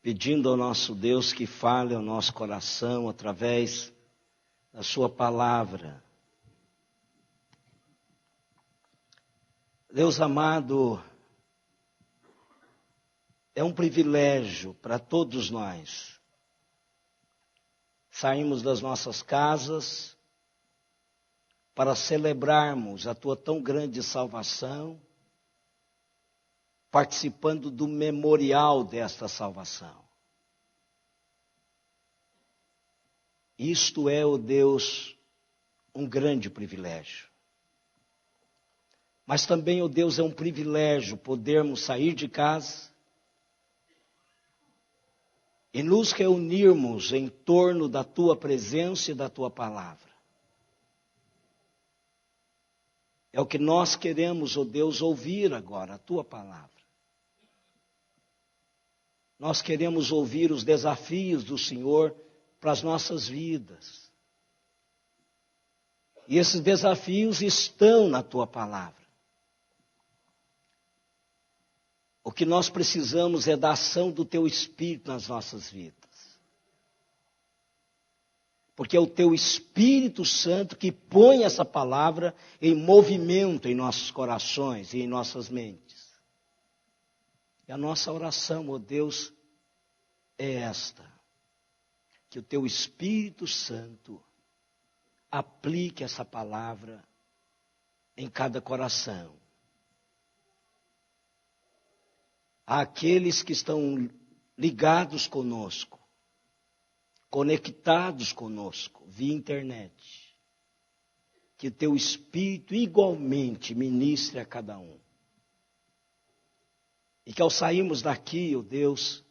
pedindo ao nosso Deus que fale ao nosso coração através da sua palavra. Deus amado, é um privilégio para todos nós sairmos das nossas casas para celebrarmos a tua tão grande salvação, participando do memorial desta salvação. Isto é, ó Deus, um grande privilégio. Mas também, ó Deus, é um privilégio podermos sair de casa e nos reunirmos em torno da tua presença e da tua palavra. É o que nós queremos, ó Deus, ouvir agora, a tua palavra. Nós queremos ouvir os desafios do Senhor para as nossas vidas. E esses desafios estão na tua palavra. O que nós precisamos é da ação do teu Espírito nas nossas vidas. Porque é o teu Espírito Santo que põe essa palavra em movimento em nossos corações e em nossas mentes. E a nossa oração, ó Deus, é esta: que o teu Espírito Santo aplique essa palavra em cada coração. Àqueles que estão ligados conosco, conectados conosco via internet, que o teu Espírito igualmente ministre a cada um. E que ao sairmos daqui, ó Deus,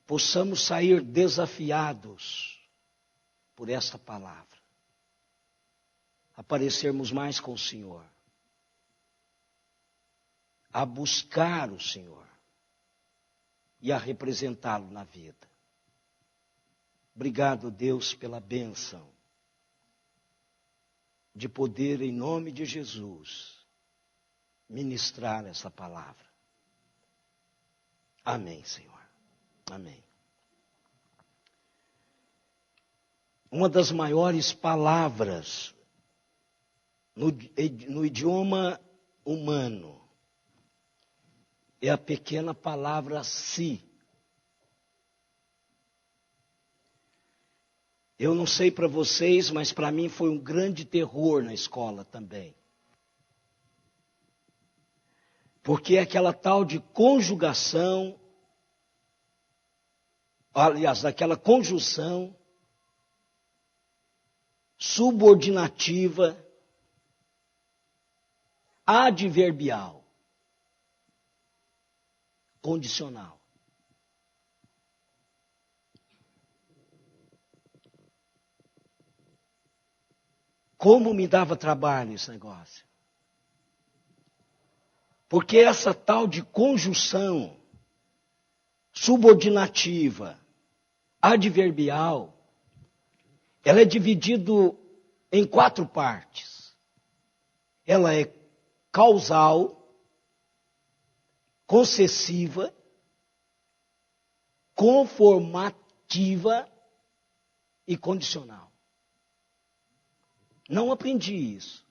possamos sair desafiados por esta palavra, a parecermos mais com o Senhor, a buscar o Senhor e a representá-lo na vida. Obrigado, Deus, pela bênção de poder, em nome de Jesus, ministrar essa palavra. Amém, Senhor. Amém. Uma das maiores palavras no idioma humano é a pequena palavra se. Eu não sei para vocês, mas para mim foi um grande terror na escola também. Porque é aquela tal de conjugação, aliás, daquela conjunção subordinativa adverbial, condicional. Como me dava trabalho esse negócio. Porque essa tal de conjunção subordinativa, adverbial, ela é dividida em 4 partes. Ela é causal, concessiva, conformativa e condicional. Não aprendi isso.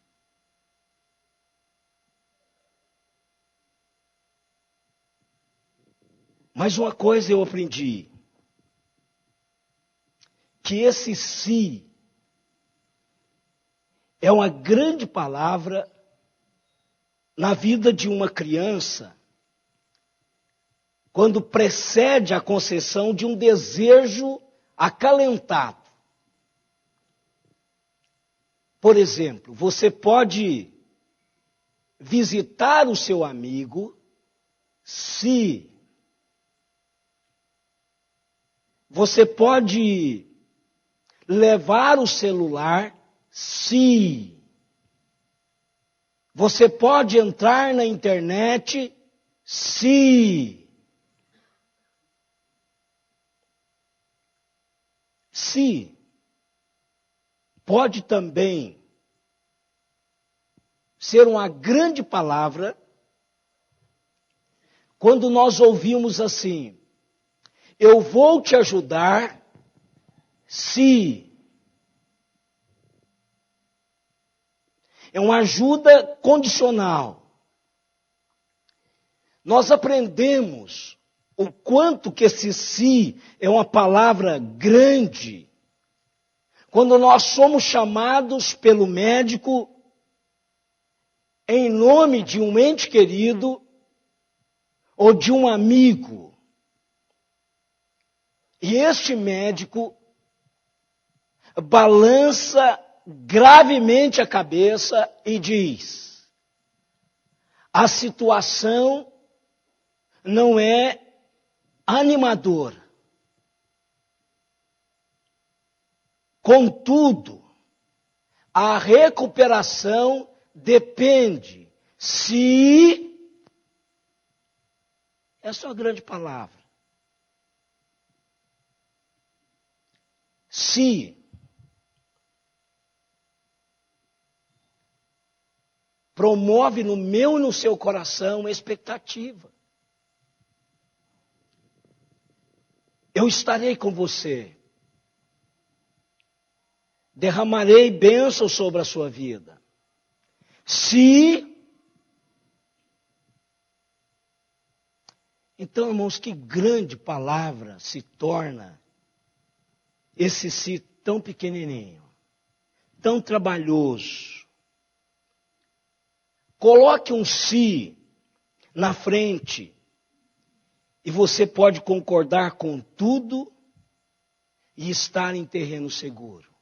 Mas uma coisa eu aprendi: que esse se é uma grande palavra na vida de uma criança, quando precede a concessão de um desejo acalentado. Por exemplo, você pode visitar o seu amigo se você pode levar o celular se você pode entrar na internet se pode também ser uma grande palavra quando nós ouvimos assim: eu vou te ajudar se... É uma ajuda condicional. Nós aprendemos o quanto que esse se é uma palavra grande. Quando nós somos chamados pelo médico em nome de um ente querido ou de um amigo. E este médico balança gravemente a cabeça e diz: a situação não é animadora. Contudo, a recuperação depende se... Essa é uma grande palavra. Se promove no meu e no seu coração uma expectativa. Eu estarei com você. Derramarei bênçãos sobre a sua vida. Se... Então, irmãos, que grande palavra se torna esse se tão pequenininho, tão trabalhoso. Coloque um se na frente e você pode concordar com tudo e estar em terreno seguro.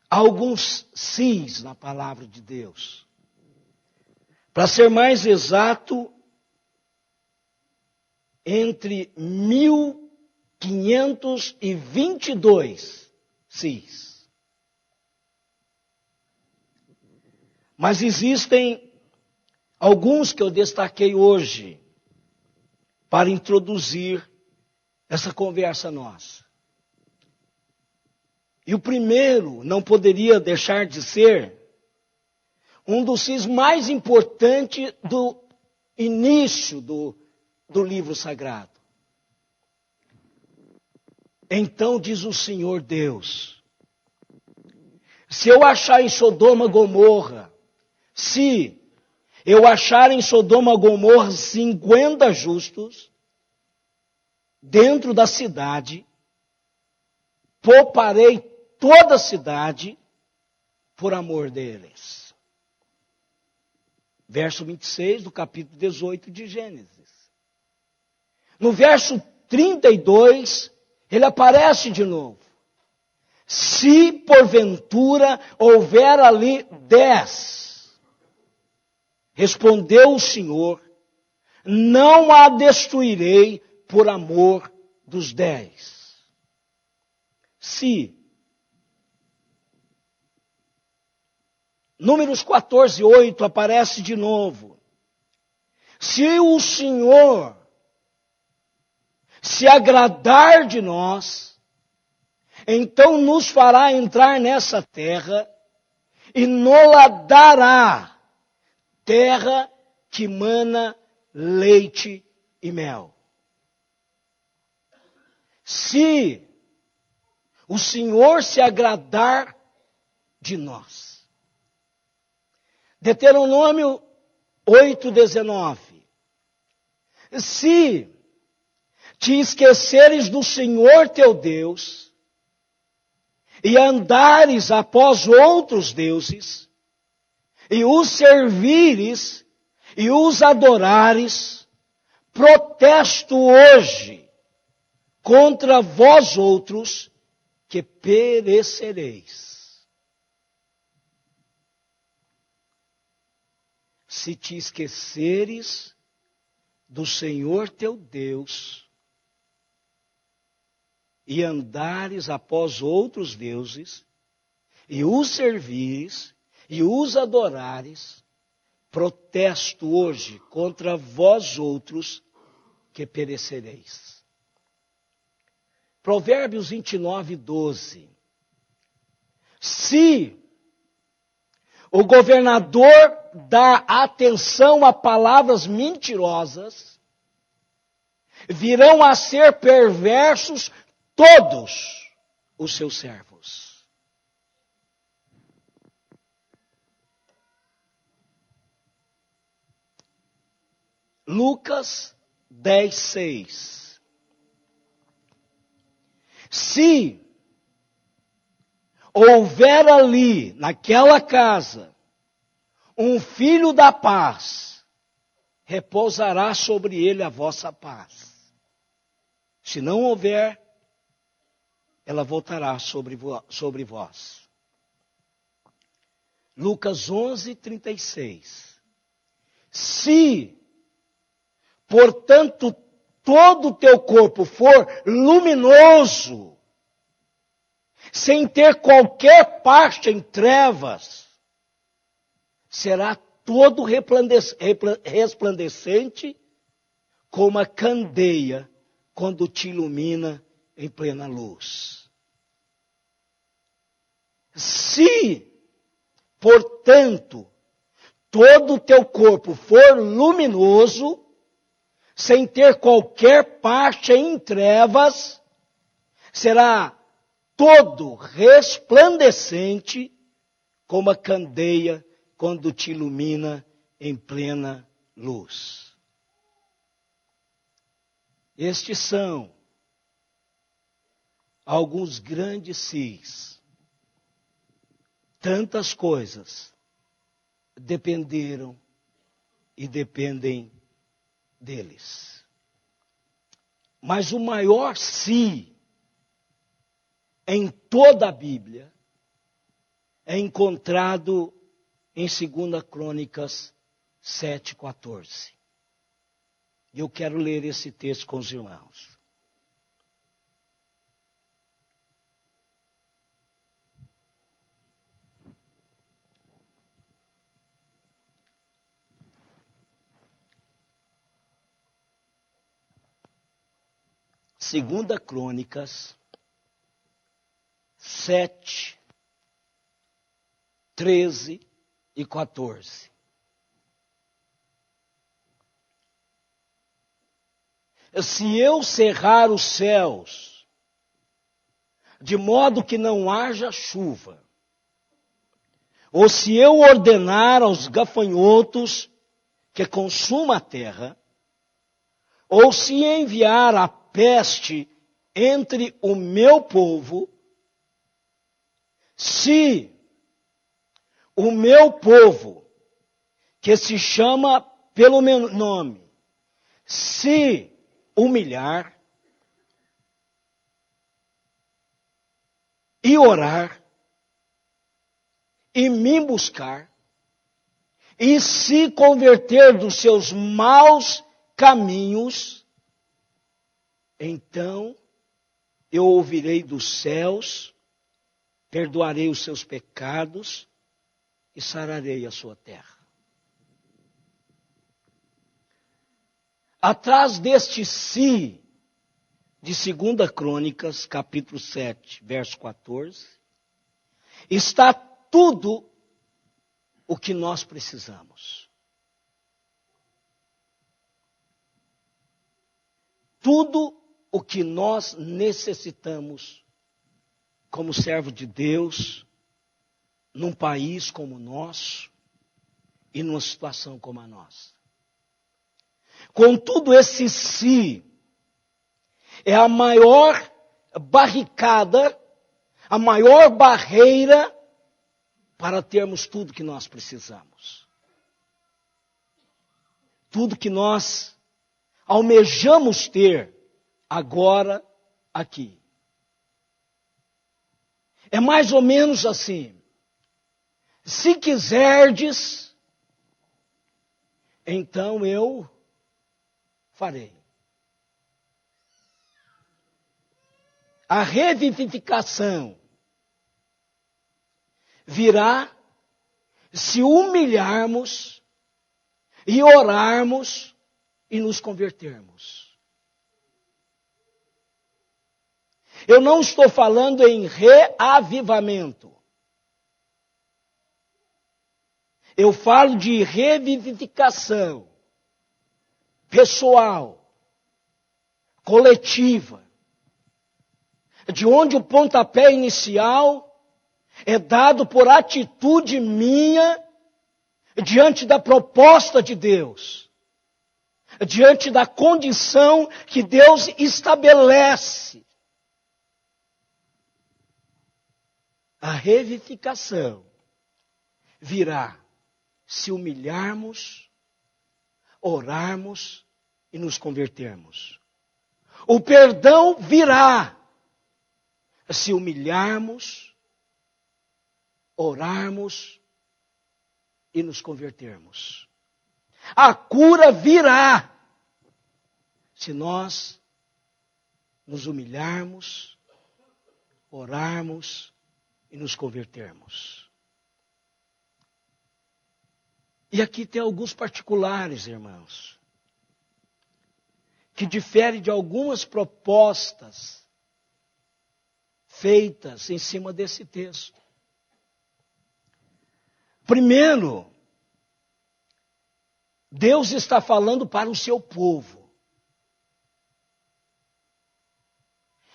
Há alguns sis na palavra de Deus. Para ser mais exato, entre 1522 sis. Mas existem alguns que eu destaquei hoje para introduzir essa conversa nossa. E o primeiro não poderia deixar de ser um dos sis mais importantes do início do livro sagrado. Então diz o Senhor Deus: se eu achar em Sodoma Gomorra, se eu achar em Sodoma Gomorra 50 justos dentro da cidade, pouparei toda a cidade por amor deles. Verso 26 do capítulo 18 de Gênesis. No verso 32, ele aparece de novo. Se porventura houver ali 10, respondeu o Senhor, não a destruirei por amor dos 10. Se. Números 14, 8 aparece de novo. Se o Senhor se agradar de nós, então nos fará entrar nessa terra e nos-la dará, terra que mana leite e mel. Se o Senhor se agradar de nós. Deuteronômio 8:19. Se te esqueceres do Senhor teu Deus e andares após outros deuses e os servires e os adorares, protesto hoje contra vós outros que perecereis. Se te esqueceres do Senhor teu Deus e andares após outros deuses, e os servires, e os adorares, protesto hoje contra vós outros que perecereis. Provérbios 29:12. Se o governador dá atenção a palavras mentirosas, virão a ser perversos todos os seus servos. Lucas 10:6. Se houver ali, naquela casa, um filho da paz, repousará sobre ele a vossa paz. Se não houver, ela voltará sobre vós. Lucas 11:36. Se, portanto, todo o teu corpo for luminoso, sem ter qualquer parte em trevas, será todo resplandecente como a candeia quando te ilumina em plena luz. Se, portanto, todo o teu corpo for luminoso, sem ter qualquer parte em trevas, será todo resplandecente como a candeia quando te ilumina em plena luz. Estes são alguns grandes sis. Tantas coisas dependeram e dependem deles. Mas o maior si em toda a Bíblia é encontrado em 2 Crônicas 7:14. E eu quero ler esse texto com os irmãos. Segunda Crônicas 7, 13 e 14. Se eu cerrar os céus, de modo que não haja chuva, ou se eu ordenar aos gafanhotos que consuma a terra, ou se enviar a peste entre o meu povo, se o meu povo, que se chama pelo meu nome, se humilhar e orar e me buscar e se converter dos seus maus caminhos, então eu ouvirei dos céus, perdoarei os seus pecados e sararei a sua terra. Atrás deste si de 2 Crônicas, capítulo 7, verso 14, está tudo o que nós precisamos. Tudo o que nós necessitamos como servo de Deus, num país como o nosso e numa situação como a nossa. Contudo, esse si é a maior barricada, a maior barreira para termos tudo que nós precisamos. Tudo que nós almejamos ter agora, aqui. É mais ou menos assim. Se quiserdes, então eu farei. A revivificação virá se humilharmos e orarmos e nos convertermos. Eu não estou falando em reavivamento. Eu falo de revivificação pessoal. coletiva, de onde o pontapé inicial é dado por atitude minha diante da proposta de Deus, diante da condição que Deus estabelece. A revivificação virá se humilharmos, orarmos e nos convertermos. O perdão virá se humilharmos, orarmos e nos convertermos. A cura virá se nós nos humilharmos, orarmos e nos convertermos. E aqui tem alguns particulares, irmãos, que diferem de algumas propostas feitas em cima desse texto. Primeiro, Deus está falando para o seu povo.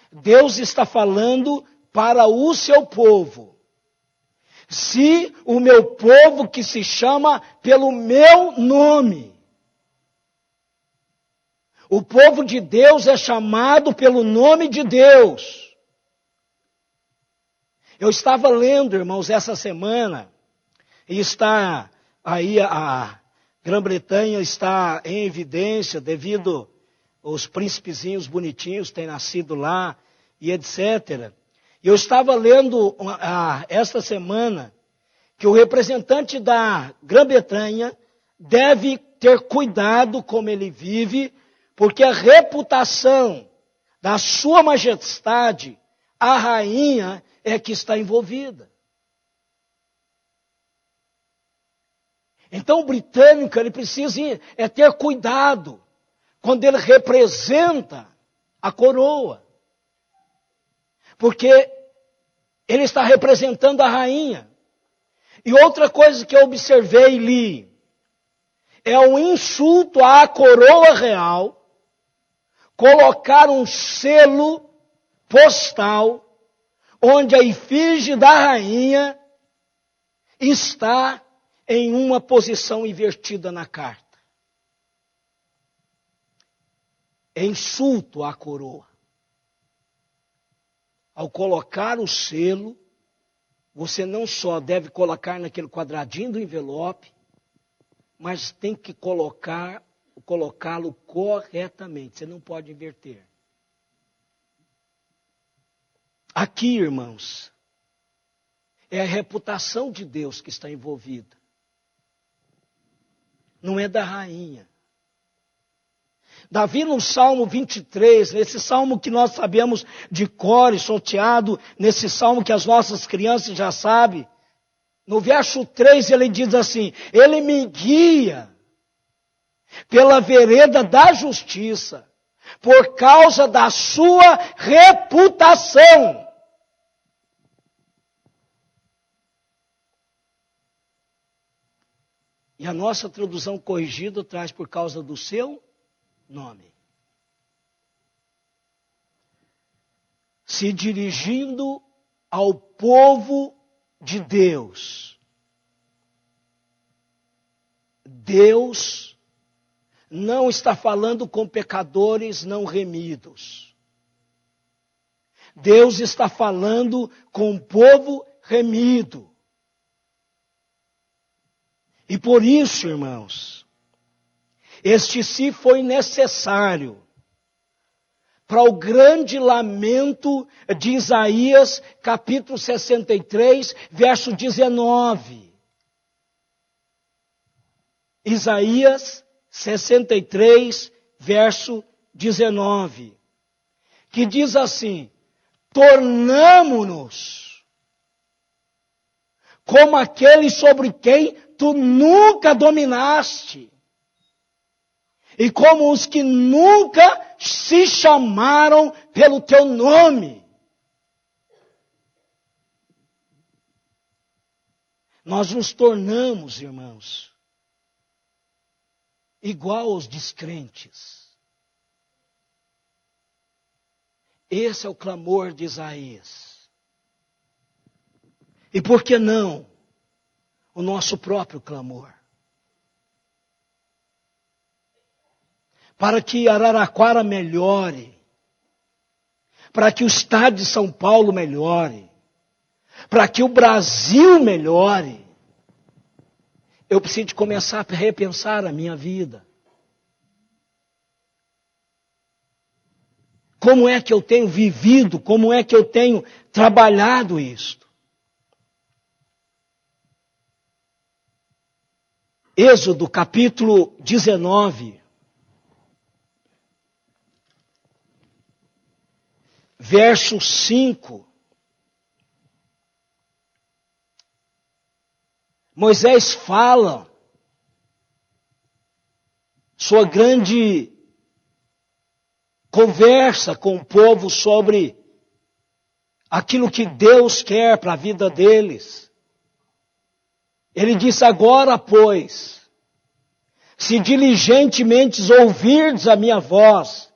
Deus está falando para o seu povo. Se o meu povo que se chama pelo meu nome. O povo de Deus é chamado pelo nome de Deus. Eu estava lendo, irmãos, essa semana, e está aí a Grã-Bretanha está em evidência devido aos príncipezinhos bonitinhos que têm nascido lá e etc. Eu estava lendo esta semana que o representante da Grã-Bretanha deve ter cuidado como ele vive, porque a reputação da sua majestade, a rainha, é que está envolvida. Então o britânico ele precisa ter cuidado quando ele representa a coroa. Porque ele está representando a rainha. E outra coisa que eu observei e li, é um insulto à coroa real, colocar um selo postal, onde a efígie da rainha está em uma posição invertida na carta. É insulto à coroa. Ao colocar o selo, você não só deve colocar naquele quadradinho do envelope, mas tem que colocá-lo corretamente. Você não pode inverter. Aqui, irmãos, é a reputação de Deus que está envolvida. Não é da rainha. Davi no Salmo 23, nesse salmo que nós sabemos de cor e salteado, nesse salmo que as nossas crianças já sabem, no verso 3 ele diz assim, ele me guia pela vereda da justiça, por causa da sua reputação. E a nossa tradução corrigida traz por causa do seu nome. Se dirigindo ao povo de Deus. Deus não está falando com pecadores não remidos. Deus está falando com o povo remido. E por isso, irmãos, este sim foi necessário para o grande lamento de Isaías, capítulo 63, verso 19. Isaías 63, verso 19. Que diz assim, tornamo-nos como aquele sobre quem tu nunca dominaste. E como os que nunca se chamaram pelo teu nome. Nós nos tornamos, irmãos, igual aos descrentes. Esse é o clamor de Isaías. E por que não o nosso próprio clamor? Para que Araraquara melhore, para que o estado de São Paulo melhore, para que o Brasil melhore, eu preciso de começar a repensar a minha vida. Como é que eu tenho vivido, como é que eu tenho trabalhado isto? Êxodo capítulo 19, verso 5. Moisés fala sua grande conversa com o povo sobre aquilo que Deus quer para a vida deles. Ele diz: agora, pois, se diligentemente ouvirdes a minha voz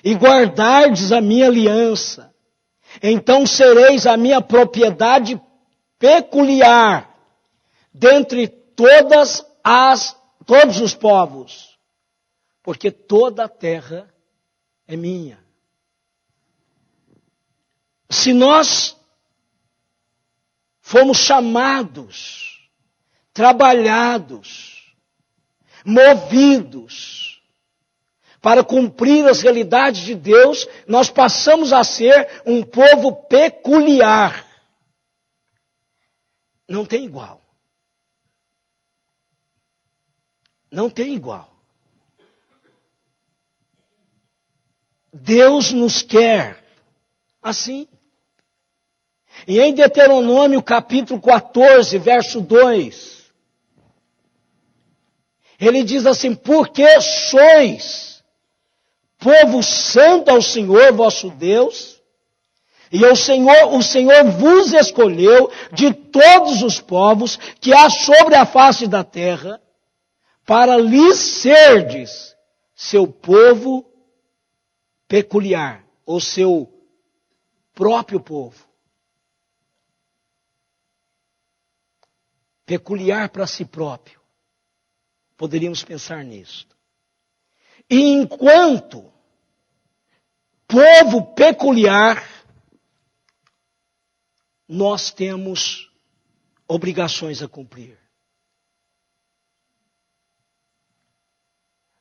e guardardes a minha aliança, então sereis a minha propriedade peculiar dentre todos os povos, porque toda a terra é minha. Se nós fomos chamados, trabalhados, movidos para cumprir as realidades de Deus, nós passamos a ser um povo peculiar. Não tem igual. Não tem igual. Deus nos quer assim. E em Deuteronômio capítulo 14, verso 2, ele diz assim: porque sois povo santo ao Senhor vosso Deus, e o Senhor vos escolheu de todos os povos que há sobre a face da terra, para lhes serdes seu povo peculiar, ou seu próprio povo. Peculiar para si próprio. Poderíamos pensar nisso. E enquanto povo peculiar, nós temos obrigações a cumprir.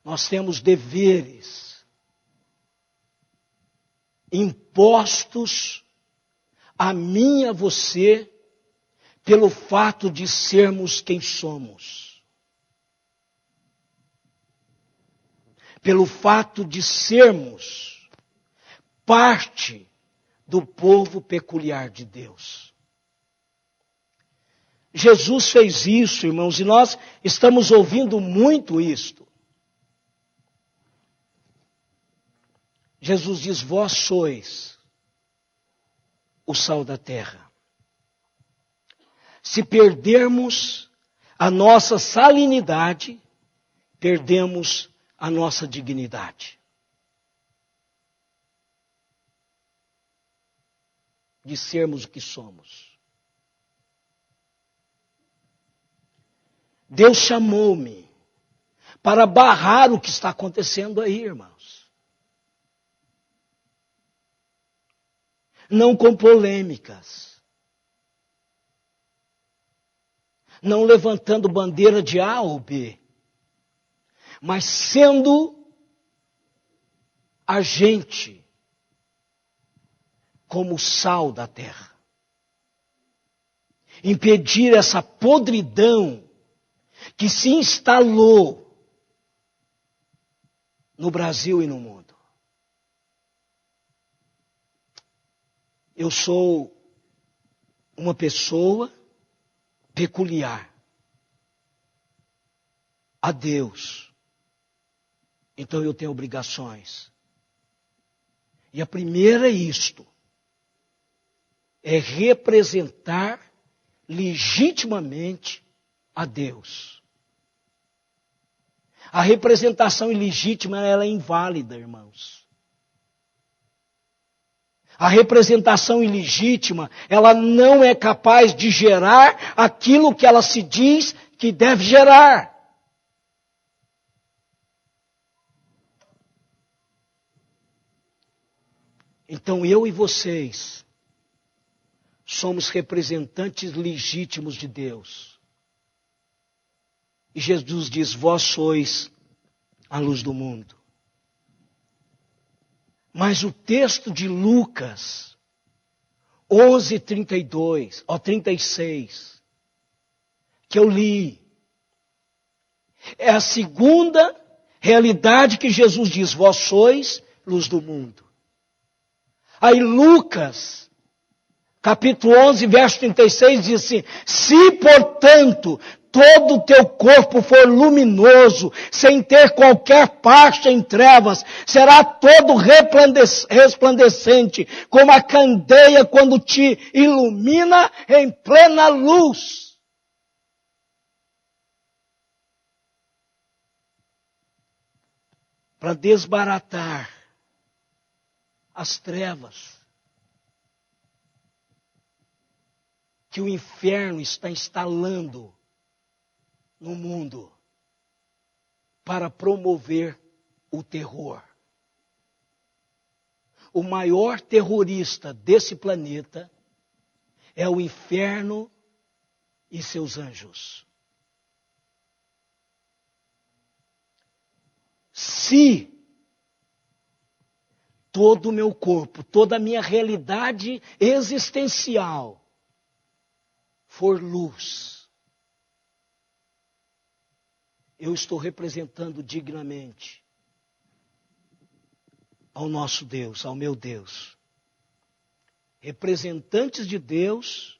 Nós temos deveres impostos a mim e a você pelo fato de sermos quem somos. Pelo fato de sermos parte do povo peculiar de Deus. Jesus fez isso, irmãos, e nós estamos ouvindo muito isto. Jesus diz: vós sois o sal da terra. Se perdermos a nossa salinidade, perdemos a nossa dignidade. De sermos o que somos. Deus chamou-me para barrar o que está acontecendo aí, irmãos. Não com polêmicas. Não levantando bandeira de A ou B. Mas sendo agente como o sal da terra. Impedir essa podridão que se instalou no Brasil e no mundo. Eu sou uma pessoa peculiar a Deus. Então eu tenho obrigações. E a primeira é isto. É representar legitimamente a Deus. A representação ilegítima, ela é inválida, irmãos. A representação ilegítima, ela não é capaz de gerar aquilo que ela se diz que deve gerar. Então eu e vocês somos representantes legítimos de Deus. E Jesus diz, vós sois a luz do mundo. Mas o texto de Lucas 36, que eu li, é a segunda realidade que Jesus diz, vós sois luz do mundo. Aí Lucas, capítulo 11, verso 36, diz assim, se portanto todo o teu corpo for luminoso, sem ter qualquer parte em trevas, será todo resplandecente, como a candeia quando te ilumina em plena luz. Para desbaratar as trevas que o inferno está instalando no mundo para promover o terror. O maior terrorista desse planeta é o inferno e seus anjos. Se todo o meu corpo, toda a minha realidade existencial for luz, eu estou representando dignamente ao nosso Deus, ao meu Deus. Representantes de Deus,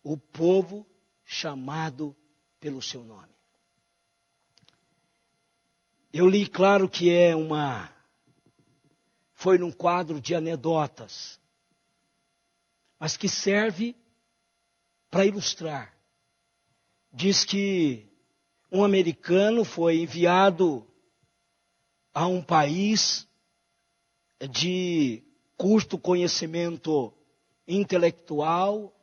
o povo chamado pelo seu nome. Eu li, claro que foi num quadro de anedotas, mas que serve para ilustrar. Diz que um americano foi enviado a um país de curto conhecimento intelectual,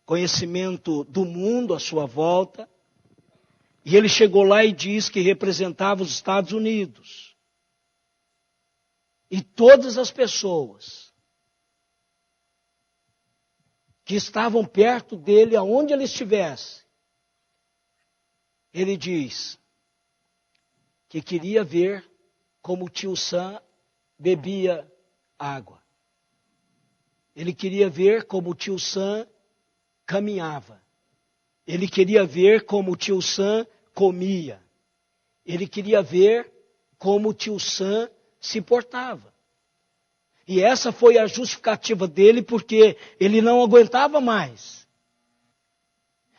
conhecimento do mundo à sua volta, e ele chegou lá e diz que representava os Estados Unidos. E todas as pessoas que estavam perto dele, aonde ele estivesse, ele diz que queria ver como o tio Sam bebia água. Ele queria ver como o tio Sam caminhava. Ele queria ver como o tio Sam comia. Ele queria ver como o tio Sam se portava. E essa foi a justificativa dele, porque ele não aguentava mais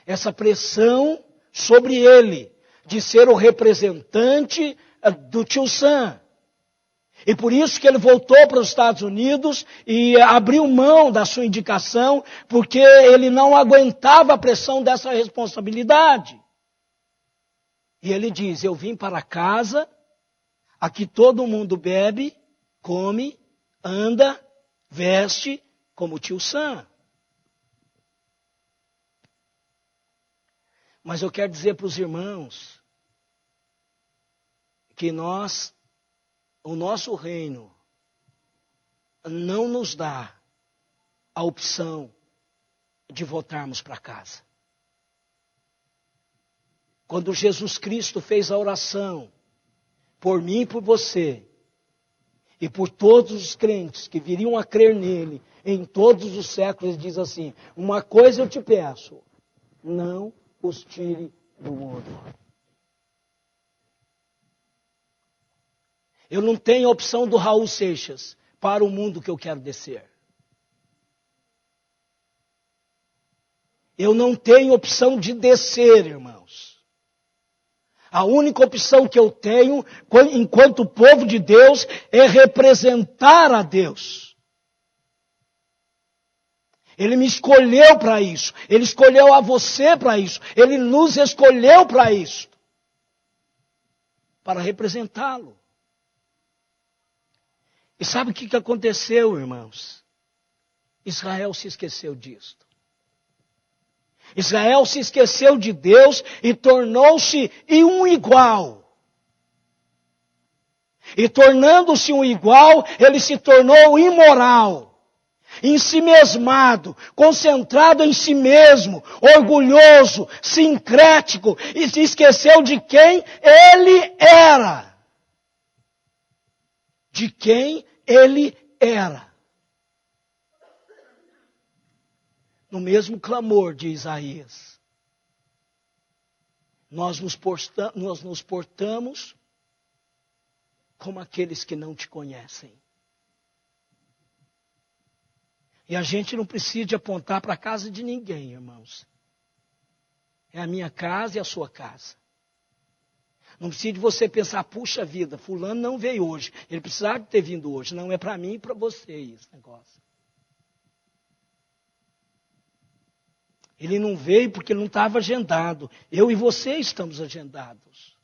essa pressão sobre ele de ser o representante do tio Sam. E por isso que ele voltou para os Estados Unidos e abriu mão da sua indicação, porque ele não aguentava a pressão dessa responsabilidade. E ele diz, eu vim para casa, aqui todo mundo bebe, come, anda, veste como o tio Sam. Mas eu quero dizer para os irmãos que o nosso reino não nos dá a opção de voltarmos para casa. Quando Jesus Cristo fez a oração por mim e por você, e por todos os crentes que viriam a crer nele em todos os séculos, ele diz assim, uma coisa eu te peço, não os tire do mundo. Eu não tenho a opção do Raul Seixas para o mundo que eu quero descer. Eu não tenho opção de descer, irmãos. A única opção que eu tenho, enquanto povo de Deus, é representar a Deus. Ele me escolheu para isso. Ele escolheu a você para isso. Ele nos escolheu para isso. Para representá-lo. E sabe o que aconteceu, irmãos? Israel se esqueceu disto. Israel se esqueceu de Deus e tornou-se um igual. E tornando-se um igual, ele se tornou imoral, ensimesmado, concentrado em si mesmo, orgulhoso, sincrético, e se esqueceu de quem ele era. De quem ele era. No mesmo clamor de Isaías, nós nos portamos como aqueles que não te conhecem. E a gente não precisa de apontar para a casa de ninguém, irmãos. É a minha casa e a sua casa. Não precisa de você pensar, puxa vida, fulano não veio hoje. Ele precisava de ter vindo hoje. Não, é para mim e para você esse negócio. Ele não veio porque ele não estava agendado. Eu e você estamos agendados.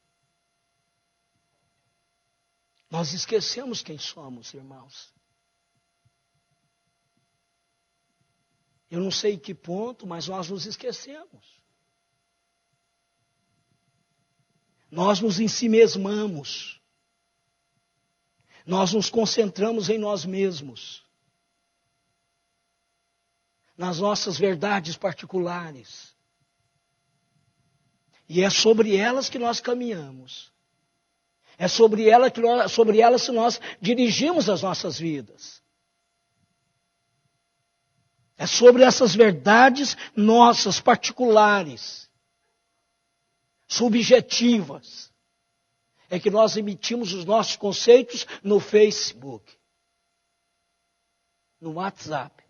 Nós esquecemos quem somos, irmãos. Eu não sei em que ponto, mas nós nos esquecemos. Nós nos ensimesmamos. Nós nos concentramos em nós mesmos. Nas nossas verdades particulares. E é sobre elas que nós caminhamos. É sobre elas que nós dirigimos as nossas vidas. É sobre essas verdades nossas, particulares, subjetivas, é que nós emitimos os nossos conceitos no Facebook, no WhatsApp.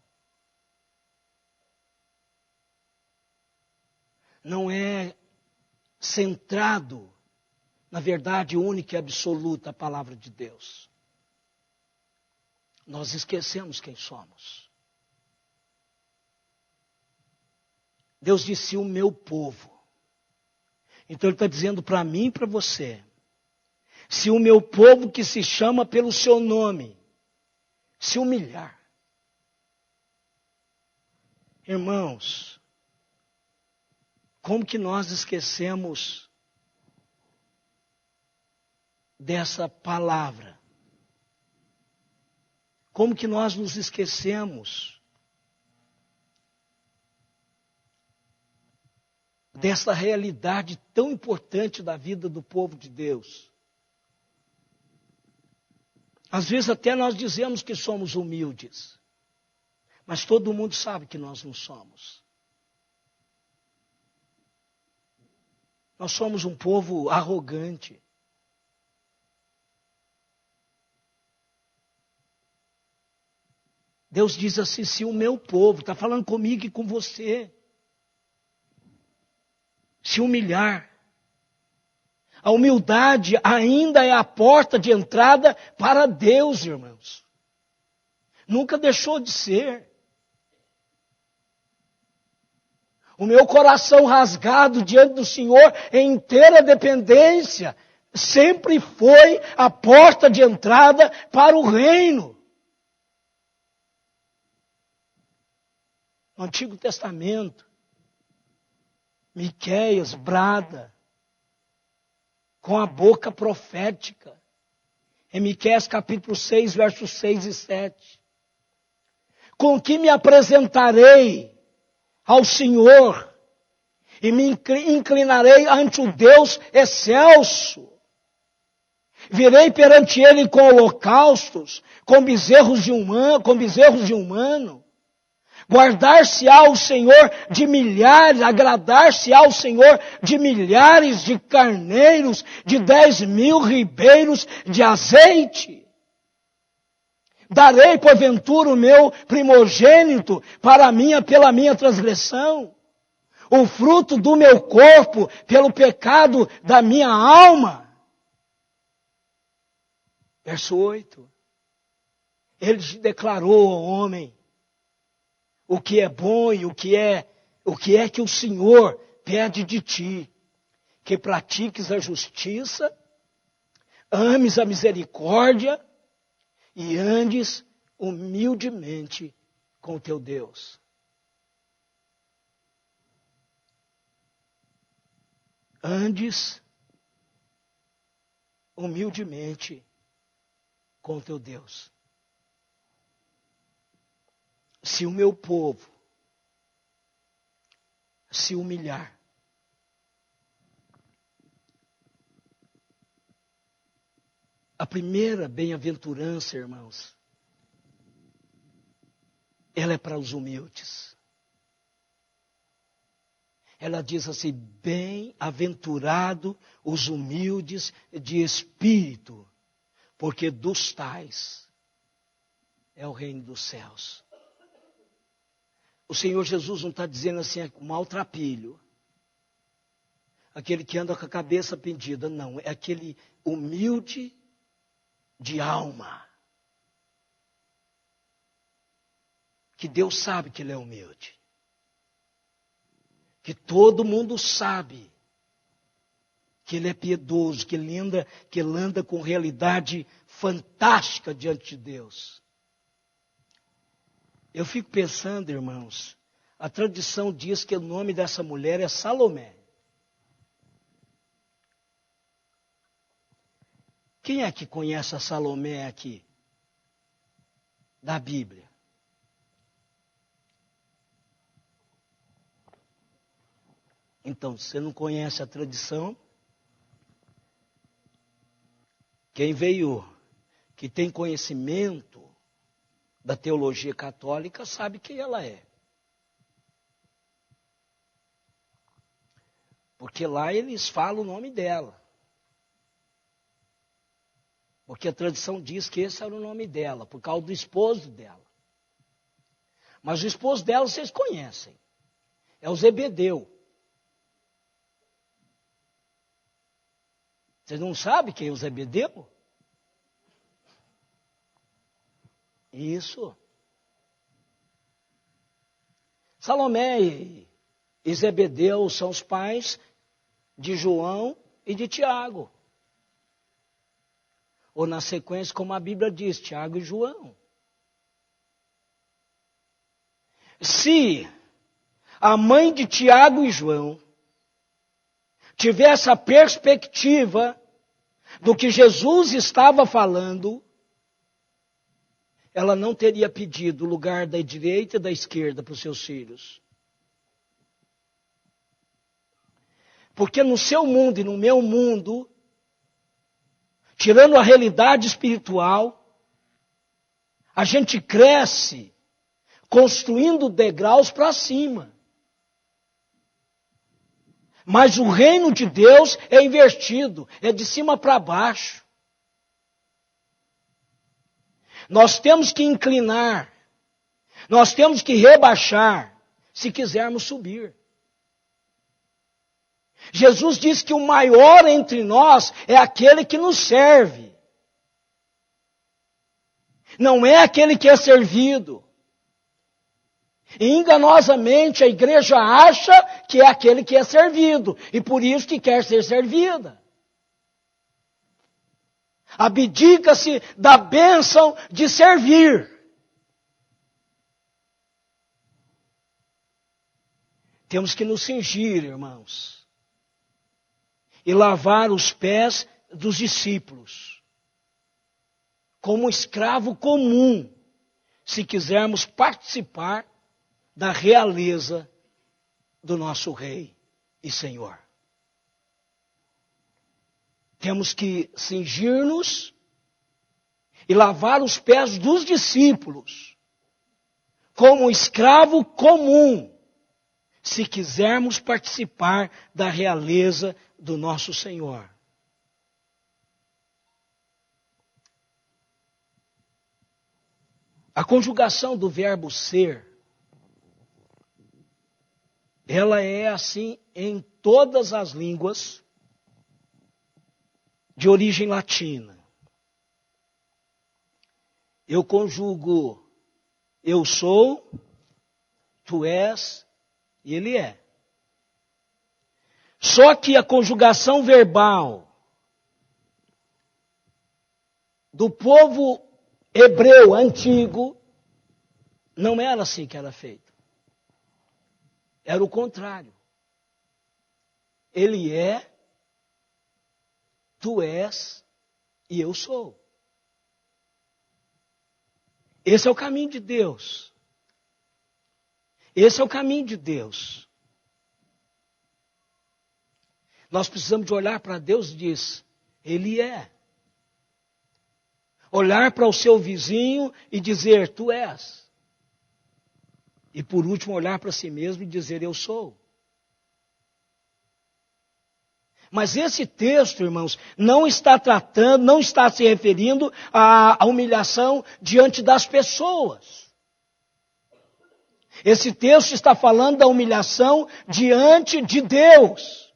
Não é centrado na verdade única e absoluta, a palavra de Deus. Nós esquecemos quem somos. Deus disse, o meu povo. Então ele está dizendo para mim e para você, se o meu povo que se chama pelo seu nome, se humilhar. Irmãos, como que nós esquecemos dessa palavra? Como que nós nos esquecemos dessa realidade tão importante da vida do povo de Deus? Às vezes até nós dizemos que somos humildes, mas todo mundo sabe que nós não somos. Nós somos um povo arrogante. Deus diz assim, se o meu povo, está falando comigo e com você, se humilhar. A humildade ainda é a porta de entrada para Deus, irmãos. Nunca deixou de ser. O meu coração rasgado diante do Senhor em inteira dependência sempre foi a porta de entrada para o reino. No Antigo Testamento, Miqueias brada com a boca profética. Em Miqueias capítulo 6, versos 6 e 7. Com que me apresentarei ao Senhor e me inclinarei ante o Deus excelso. Virei perante Ele com holocaustos, com bezerros de humano. Guardar-se-á o Senhor de milhares, agradar-se-á o Senhor de milhares de carneiros, de 10.000 ribeiros de azeite. Darei, porventura, o meu primogênito pela minha transgressão, o fruto do meu corpo pelo pecado da minha alma. Verso 8. Ele declarou ao homem o que é bom e o que é que o Senhor pede de ti, que pratiques a justiça, ames a misericórdia e andes humildemente com o teu Deus. Andes humildemente com o teu Deus. Se o meu povo se humilhar, a primeira bem-aventurança, irmãos, ela é para os humildes. Ela diz assim: bem-aventurado os humildes de espírito, porque dos tais é o reino dos céus. O Senhor Jesus não está dizendo assim, é um maltrapilho, aquele que anda com a cabeça pendida, não, é aquele humilde de alma, que Deus sabe que ele é humilde, que todo mundo sabe que ele é piedoso, que ele anda com realidade fantástica diante de Deus. Eu fico pensando, irmãos, a tradição diz que o nome dessa mulher é Salomé. Quem é que conhece a Salomé aqui? Da Bíblia. Então, se você não conhece a tradição, quem que tem conhecimento da teologia católica sabe quem ela é. Porque lá eles falam o nome dela. Porque a tradição diz que esse era o nome dela, por causa do esposo dela. Mas o esposo dela vocês conhecem. É o Zebedeu. Vocês não sabem quem é o Zebedeu? Isso. Salomé e Zebedeu são os pais de João e de Tiago. Ou na sequência, como a Bíblia diz, Tiago e João. Se a mãe de Tiago e João tivesse a perspectiva do que Jesus estava falando, ela não teria pedido o lugar da direita e da esquerda para os seus filhos. Porque no seu mundo e no meu mundo, tirando a realidade espiritual, a gente cresce construindo degraus para cima. Mas o reino de Deus é invertido, é de cima para baixo. Nós temos que inclinar, nós temos que rebaixar, se quisermos subir. Jesus disse que o maior entre nós é aquele que nos serve. Não é aquele que é servido. E enganosamente a igreja acha que é aquele que é servido, e por isso que quer ser servida. Abdica-se da bênção de servir. Temos que nos cingir, irmãos, e lavar os pés dos discípulos, como um escravo comum, se quisermos participar da realeza do nosso Rei e Senhor. Temos que cingir-nos e lavar os pés dos discípulos, como um escravo comum, se quisermos participar da realeza do nosso Senhor. A conjugação do verbo ser, ela é assim em todas as línguas de origem latina. Eu conjugo eu sou, tu és e ele é. Só que a conjugação verbal do povo hebreu antigo, não era assim que era feito. Era o contrário. Ele é, tu és e eu sou. Esse é o caminho de Deus. Esse é o caminho de Deus. Nós precisamos de olhar para Deus e dizer, Ele é. Olhar para o seu vizinho e dizer, tu és. E por último, olhar para si mesmo e dizer, eu sou. Mas esse texto, irmãos, não está tratando, não está se referindo à humilhação diante das pessoas. Esse texto está falando da humilhação diante de Deus.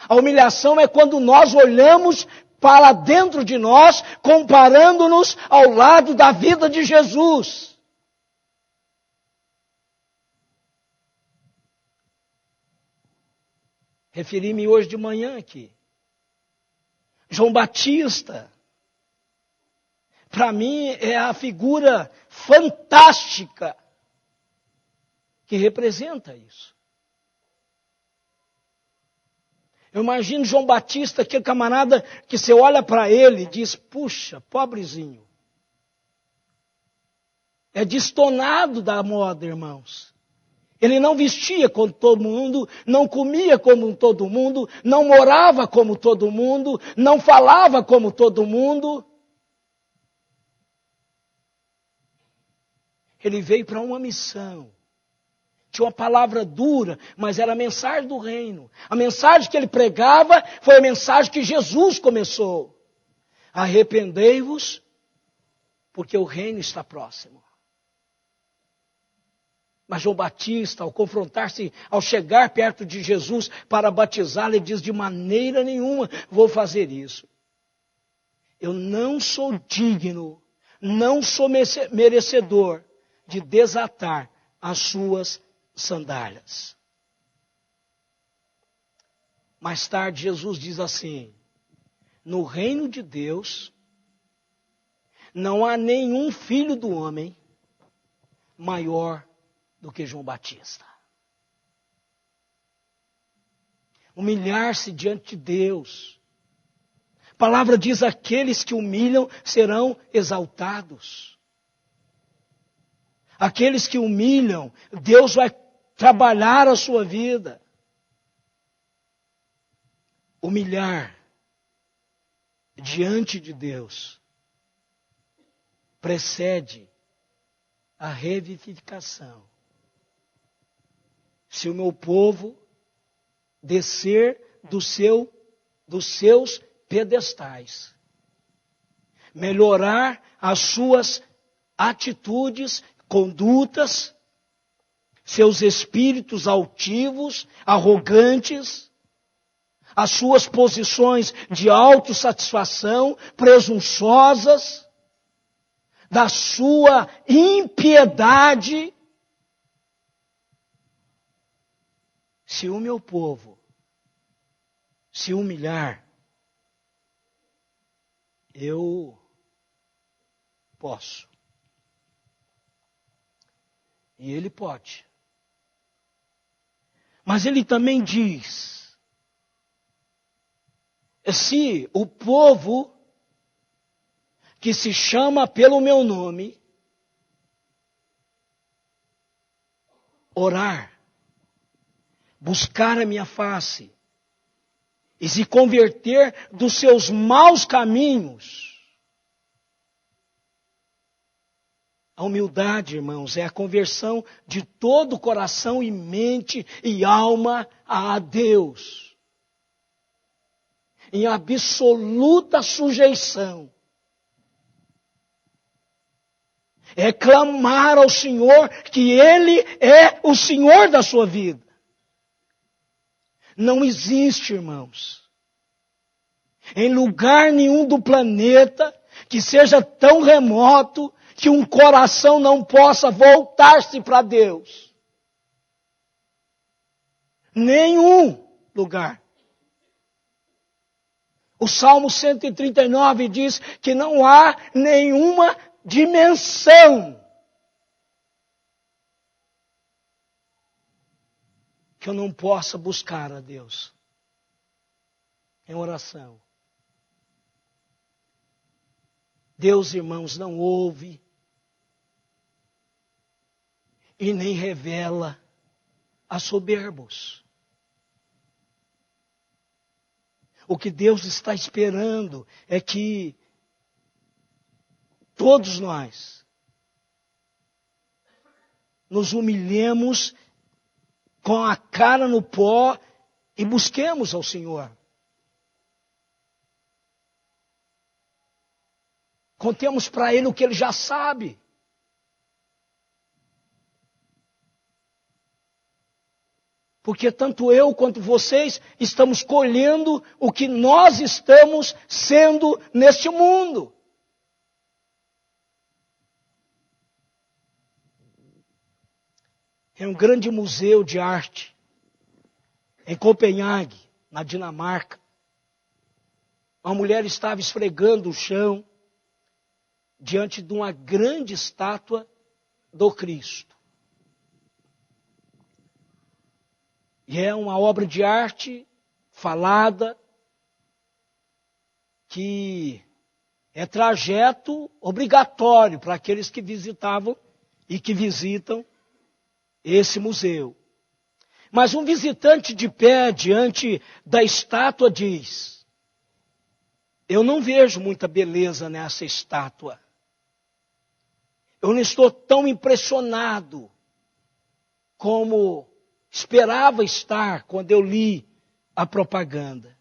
A humilhação é quando nós olhamos para dentro de nós, comparando-nos ao lado da vida de Jesus. Referi-me hoje de manhã aqui. João Batista, para mim, é a figura fantástica que representa isso. Eu imagino João Batista, aquele camarada que você olha para ele e diz, puxa, pobrezinho. É destonado da moda, irmãos. Ele não vestia como todo mundo, não comia como todo mundo, não morava como todo mundo, não falava como todo mundo. Ele veio para uma missão. Tinha uma palavra dura, mas era a mensagem do reino. A mensagem que ele pregava foi a mensagem que Jesus começou. Arrependei-vos, porque o reino está próximo. Mas João Batista, ao confrontar-se, ao chegar perto de Jesus para batizá-lo, ele diz, de maneira nenhuma vou fazer isso. Eu não sou digno, não sou merecedor de desatar as suas sandálias. Mais tarde, Jesus diz assim, no reino de Deus, não há nenhum filho do homem maior do que João Batista. Humilhar-se diante de Deus. A palavra diz, aqueles que humilham serão exaltados. Aqueles que humilham, Deus vai trabalhar a sua vida. Humilhar diante de Deus precede a revivificação. Se o meu povo descer dos seus pedestais, melhorar as suas atitudes, condutas, seus espíritos altivos, arrogantes, as suas posições de autossatisfação, presunçosas, da sua impiedade. Se o meu povo se humilhar, eu posso. E ele pode. Mas ele também diz, se o povo que se chama pelo meu nome orar, buscar a minha face e se converter dos seus maus caminhos. A humildade, irmãos, é a conversão de todo o coração e mente e alma a Deus. Em absoluta sujeição. É clamar ao Senhor que Ele é o Senhor da sua vida. Não existe, irmãos, em lugar nenhum do planeta que seja tão remoto que um coração não possa voltar-se para Deus. Nenhum lugar. O Salmo 139 diz que não há nenhuma dimensão que eu não possa buscar a Deus em oração. Deus, irmãos, não ouve e nem revela a soberbos. O que Deus está esperando é que todos nós nos humilhemos com a cara no pó e busquemos ao Senhor. Contemos para Ele o que Ele já sabe. Porque tanto eu quanto vocês estamos colhendo o que nós estamos sendo neste mundo. É um grande museu de arte em Copenhague, na Dinamarca. Uma mulher estava esfregando o chão diante de uma grande estátua do Cristo. E é uma obra de arte falada que é trajeto obrigatório para aqueles que visitavam e que visitam esse museu. Mas um visitante de pé diante da estátua diz: eu não vejo muita beleza nessa estátua. Eu não estou tão impressionado como esperava estar quando eu li a propaganda.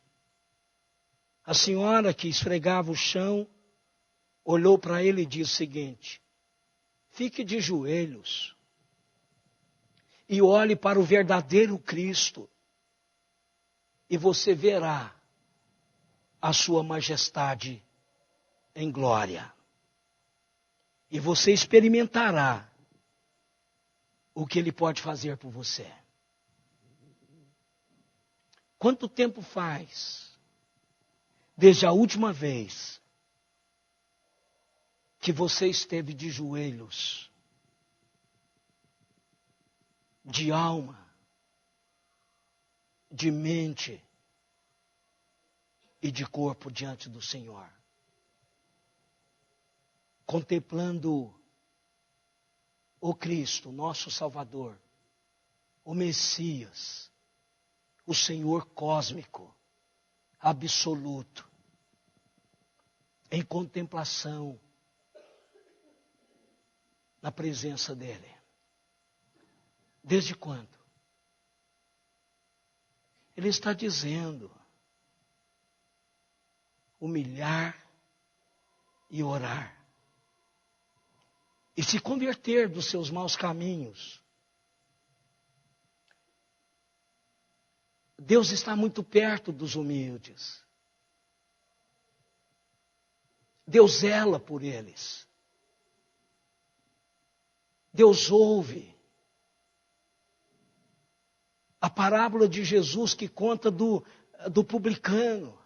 A senhora que esfregava o chão olhou para ele e disse o seguinte: fique de joelhos e olhe para o verdadeiro Cristo e você verá a sua majestade em glória. E você experimentará o que Ele pode fazer por você. Quanto tempo faz desde a última vez que você esteve de joelhos, de alma, de mente e de corpo diante do Senhor, contemplando o Cristo, nosso Salvador, o Messias, o Senhor cósmico, absoluto, em contemplação na presença dEle? Desde quando? Ele está dizendo: humilhar e orar. E se converter dos seus maus caminhos. Deus está muito perto dos humildes. Deus zela por eles. Deus ouve. A parábola de Jesus que conta do publicano.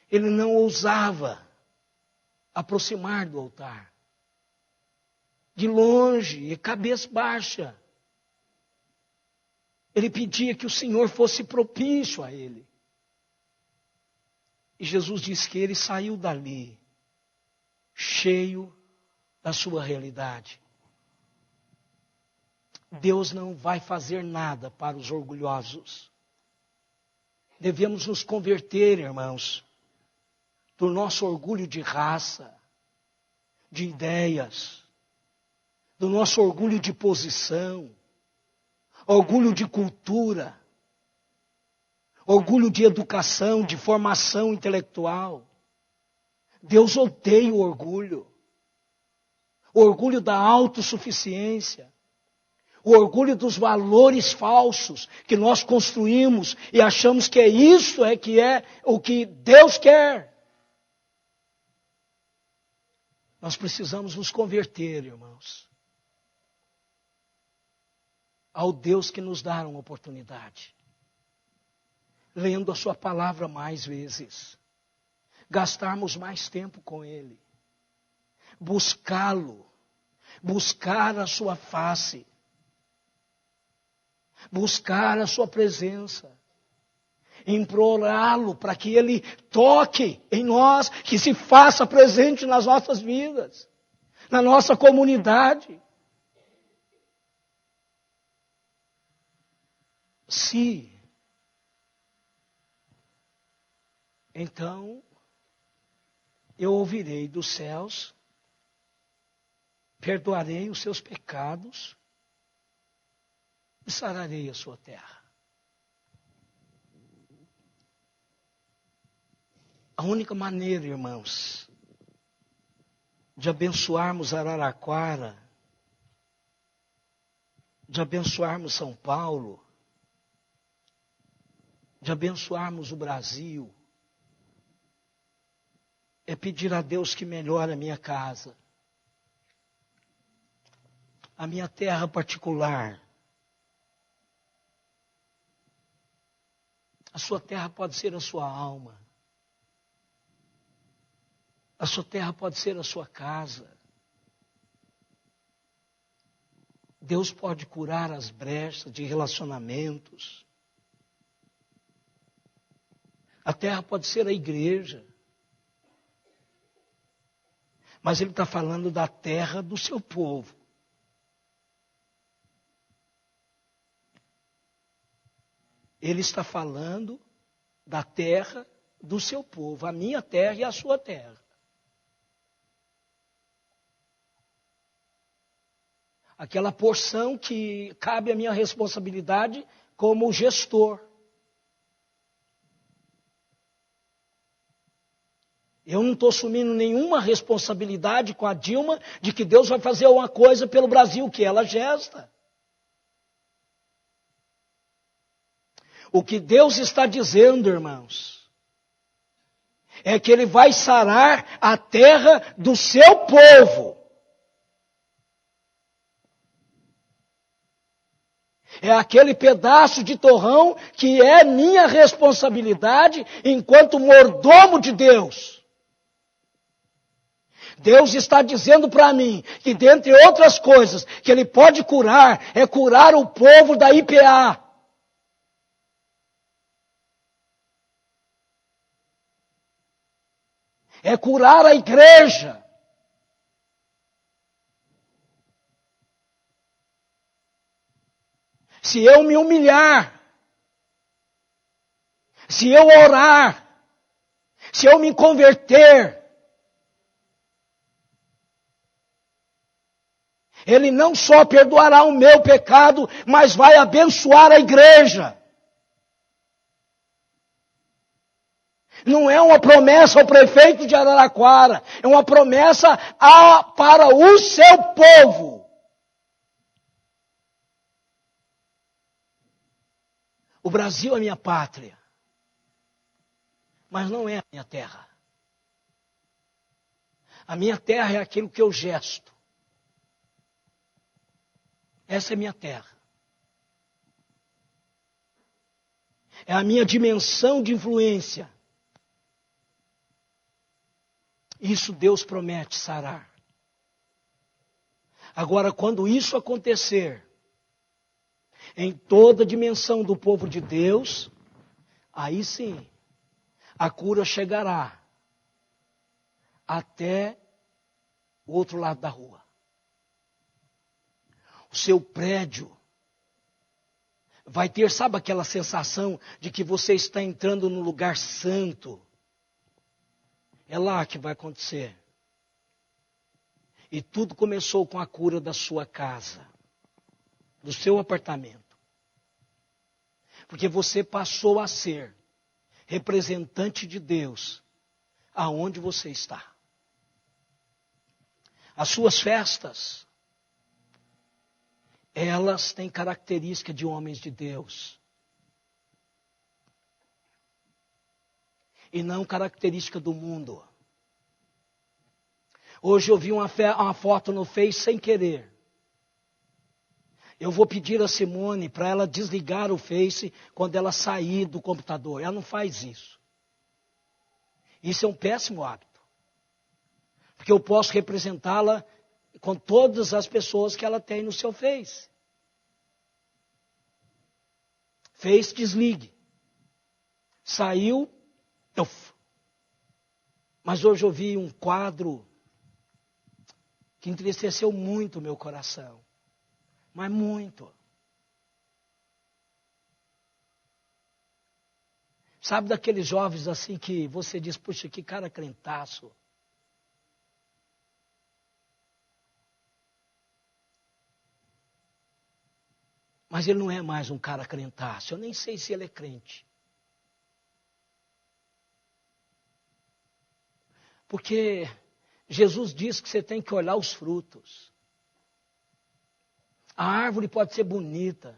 Ele não ousava aproximar do altar. De longe, e cabeça baixa. Ele pedia que o Senhor fosse propício a ele. E Jesus disse que ele saiu dali, cheio da sua realidade. Deus não vai fazer nada para os orgulhosos. Devemos nos converter, irmãos, do nosso orgulho de raça, de ideias, do nosso orgulho de posição, orgulho de cultura, orgulho de educação, de formação intelectual. Deus odeia o orgulho da autossuficiência, o orgulho dos valores falsos que nós construímos e achamos que isso que é o que Deus quer. Nós precisamos nos converter, irmãos, ao Deus que nos dá uma oportunidade. lendo a sua palavra mais vezes, gastarmos mais tempo com Ele, buscá-lo, buscar a sua face, buscar a sua presença, implorá-lo para que Ele toque em nós, que se faça presente nas nossas vidas, na nossa comunidade. Se, então, eu ouvirei dos céus, perdoarei os seus pecados e sararei a sua terra. A única maneira, irmãos, de abençoarmos Araraquara, de abençoarmos São Paulo, de abençoarmos o Brasil, é pedir a Deus que melhore a minha casa, a minha terra particular. A sua terra pode ser a sua alma. A sua terra pode ser a sua casa. Deus pode curar as brechas de relacionamentos. A terra pode ser a igreja. Mas Ele está falando da terra do seu povo. Ele está falando da terra do seu povo, a minha terra e a sua terra. Aquela porção que cabe à minha responsabilidade como gestor. Eu não estou assumindo nenhuma responsabilidade com a Dilma de que Deus vai fazer alguma coisa pelo Brasil, que ela gesta. O que Deus está dizendo, irmãos, é que Ele vai sarar a terra do seu povo. É aquele pedaço de torrão que é minha responsabilidade enquanto mordomo de Deus. Deus está dizendo para mim que, dentre outras coisas, que Ele pode curar, é curar o povo da IPA. É curar a igreja. Se eu me humilhar, se eu orar, se eu me converter, Ele não só perdoará o meu pecado, mas vai abençoar a igreja. Não é uma promessa ao prefeito de Araraquara, é uma promessa para o seu povo. O Brasil é minha pátria, mas não é a minha terra. A minha terra é aquilo que eu gesto. Essa é minha terra. É a minha dimensão de influência. Isso Deus promete sarar. Agora, quando isso acontecer, em toda a dimensão do povo de Deus, aí sim, a cura chegará até o outro lado da rua. O seu prédio vai ter, sabe aquela sensação de que você está entrando no lugar santo? É lá que vai acontecer. E tudo começou com a cura da sua casa, do seu apartamento. Porque você passou a ser representante de Deus aonde você está. As suas festas, elas têm característica de homens de Deus. E não característica do mundo. Hoje eu vi uma foto no Face sem querer. Eu vou pedir a Simone para ela desligar o Face quando ela sair do computador. Ela não faz isso. Isso é um péssimo hábito. Porque eu posso representá-la com todas as pessoas que ela tem no seu Face. Face, desligue. Saiu, Mas hoje eu vi um quadro que entristeceu muito o meu coração. Mas muito. Sabe daqueles jovens assim que você diz, puxa, que cara crentaço. Mas ele não é mais um cara crentaço. Eu nem sei se ele é crente. Porque Jesus diz que você tem que olhar os frutos. A árvore pode ser bonita,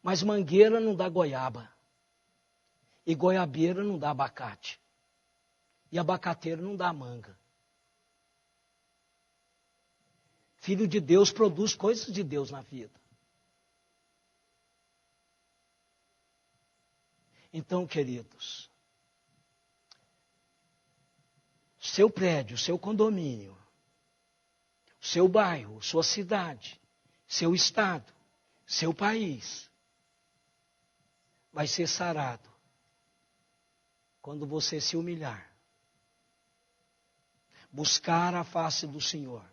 mas mangueira não dá goiaba. E goiabeira não dá abacate. E abacateira não dá manga. Filho de Deus produz coisas de Deus na vida. Então, queridos, seu prédio, seu condomínio, seu bairro, sua cidade, seu estado, seu país, vai ser sarado quando você se humilhar, buscar a face do Senhor,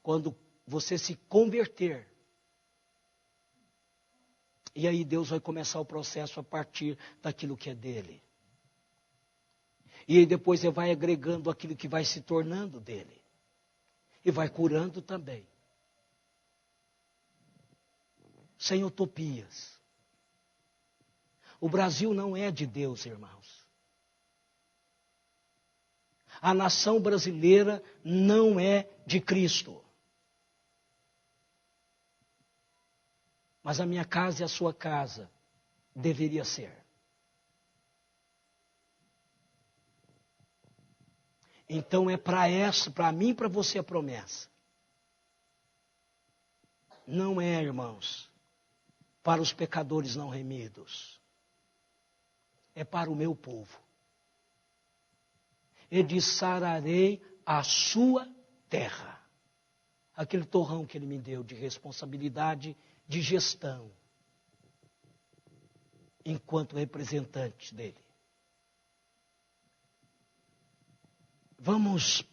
quando você se converter. E aí Deus vai começar o processo a partir daquilo que é dele. E aí depois ele vai agregando aquilo que vai se tornando dele. E vai curando também. Sem utopias. O Brasil não é de Deus, irmãos. A nação brasileira não é de Cristo. Mas a minha casa e a sua casa deveria ser. Então é para mim e para você a promessa. Não é, irmãos, para os pecadores não remidos. É para o meu povo. Ele diz, sararei a sua terra. Aquele torrão que ele me deu de responsabilidade, de gestão, enquanto representante dele. Vamos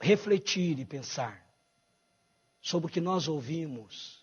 refletir e pensar sobre o que nós ouvimos